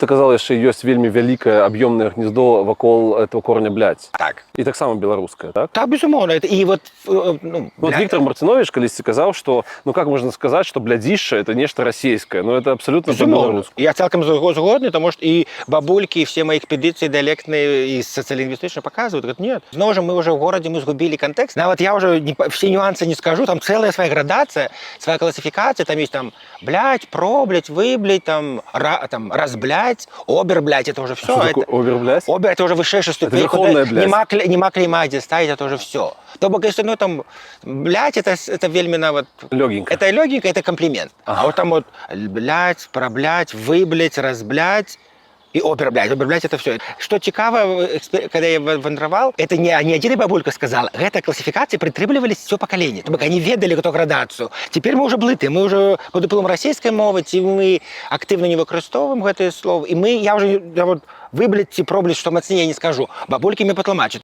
Ты казала, що ёсць вельмі вялікае аб'ёмнае гнездо вакол этого корня блядь. Так. І таксама беларускае, так? Так, безумоўна. І вот, Ну, вот Виктор Мартинович калісьці казаў, што ну как можна сказаць, што блядзішча это нешта расійскае, ну это абсолютно по-беларуску. Я цалкам згодны, тому што і бабулькі, все мои экспедыцыі дыялектныя і сацыялінгвістычна показваюць, говорят, нет, зноў жа мы уже в городе, мы згубілі контекст. Нават я уже все нюансы не скажу, там целая своя градация, своя классификация, там есть там блядь, проблядь, выблядь, там разблядь, оберблядь, это уже все. Что такое оберблядь? Обер это уже высшая ступень. Это верховная блядь. Нема клейма, где ставить, это уже все. То бок, если, ну, там, блядь, это вельми вот... Легенько. Это легенько, это комплимент. Ага. А вот там вот блядь, проблядь, выблядь, разблядь и оберблядь. Оберблядь это все. Что цікаво, когда я вандравал, это не один бабулька сказала, эта классификация прытрымлівались все поколение. То бок, они ведали эту градацию. Теперь мы уже блыты, мы уже под уплывом российской мовы, и мы активно не выкарыстоўваем гэтые словы. И я вот выблядь ці проблядь, что мацнее не скажу. Бабульки мне патлумачат.